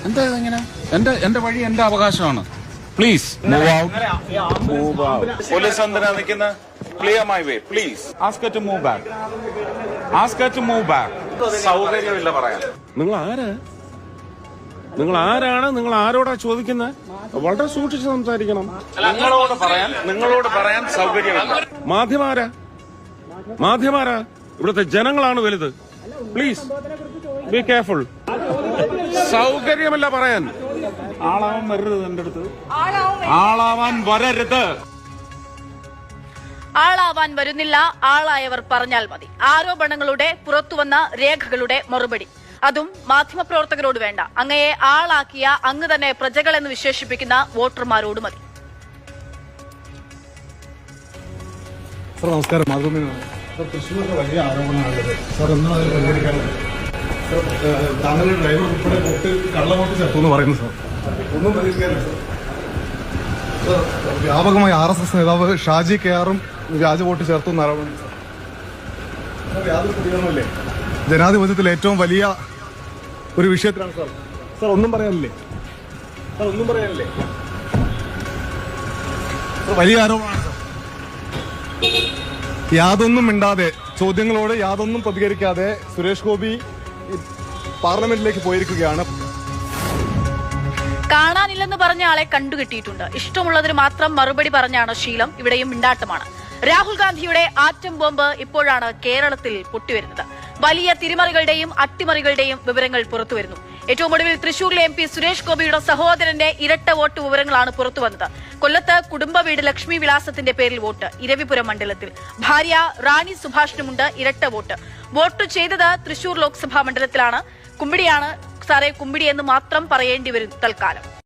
എന്താ ഇങ്ങനെ? എന്റെ വഴി എന്റെ അവകാശമാണ്. Please move out. പോലീസ് എന്തിനാ നിൽക്കുന്ന? Clear my way please. Ask to move back. Ask to move back. സൗകര്യമില്ല പറയാൻ. നിങ്ങൾ ആരാണ്? നിങ്ങൾ ആരോടാ ചോദിക്കുന്നത്? വളരെ സൂക്ഷിച്ച് സംസാരിക്കണം. നിങ്ങളോട് പറയാൻ സൗകര്യമില്ല. മാധ്യമാരാ ഇവിടുത്തെ ജനങ്ങളാണ് വലുത്. Please be careful. സൗകര്യമല്ല പറയാൻ. ആളാവാൻ വരരുത് എന്റെ അടുത്ത്. ആളാവാൻ വരരുത്. ആളാവാൻ വരുന്നില്ല. ആളായവർ പറഞ്ഞാൽ മതി. ആരോപണങ്ങളുടെ പുറത്തുവന്ന രേഖകളുടെ മറുപടി, അതും മാധ്യമപ്രവർത്തകരോട് വേണ്ട. അങ്ങയെ ആളാക്കിയ അങ്ങ് തന്നെ പ്രജകളെന്ന് വിശേഷിപ്പിക്കുന്ന വോട്ടർമാരോട് മതി. നമസ്കാരം. തൃശ്ശൂരിലെ വലിയ ആരോപണമാണുള്ളത് സാർ. ഒന്നും അതിൽ പരിഹരിക്കാനുള്ളത് താങ്കളുടെ ഡ്രൈവർ ഉൾപ്പെടെ കള്ളവോട്ട് ചേർത്തു എന്ന് പറയുന്നു സാർ. ഒന്നും പരിഹരിക്കാനില്ല സാർ. വ്യാപകമായി RSS നേതാവ് ഷാജി കെയാറും വ്യാജ വോട്ട് ചേർത്തു എന്ന് ആരോപണം സാർ. യാതൊരു പ്രതികരണമല്ലേ? ജനാധിപത്യത്തിൽ ഏറ്റവും വലിയ ഒരു വിഷയത്തിലാണ് സാർ. സാർ ഒന്നും പറയാനില്ലേ? സാർ ഒന്നും പറയാനില്ലേ? വലിയ ആരോപണമാണ് സാർ. യാതൊന്നും മിണ്ടാതെ, ചോദ്യങ്ങളോട് യാതൊന്നും പ്രതികരിക്കാതെ സുരേഷ് ഗോപി പാർലമെന്റിലേക്ക് പോയിരിക്കുകയാണ്. കാണാനില്ലെന്ന് പറഞ്ഞ ആളെ കണ്ടുകിട്ടിയിട്ടുണ്ട്. ഇഷ്ടമുള്ളതിന് മാത്രം മറുപടി പറഞ്ഞാണ് ശീലം. ഇവിടെയും മിണ്ടാട്ടമാണ്. രാഹുൽ ഗാന്ധിയുടെ ആറ്റം ബോംബ് ഇപ്പോഴാണ് കേരളത്തിൽ പൊട്ടിവരുന്നത്. വലിയ തിരിമറികളുടെയും അട്ടിമറികളുടെയും വിവരങ്ങൾ പുറത്തുവരുന്നു. ഏറ്റവും ഒടുവിൽ തൃശൂരിലെ MP സുരേഷ് ഗോപിയുടെ സഹോദരന്റെ ഇരട്ട വോട്ട് വിവരങ്ങളാണ് പുറത്തുവന്നത്. കൊല്ലത്ത് കുടുംബ വീട് ലക്ഷ്മി വിലാസത്തിന്റെ പേരിൽ വോട്ട്. ഇരവിപുരം മണ്ഡലത്തിൽ ഭാര്യ റാണി സുഭാഷിനുമുണ്ട് ഇരട്ട വോട്ട്. വോട്ട് ചെയ്തത് തൃശൂർ ലോക്സഭാ മണ്ഡലത്തിലാണ്. കുമ്പിടിയാണ് സാറേ, കുമ്പിടി എന്ന് മാത്രം പറയേണ്ടി വരും തൽക്കാലം.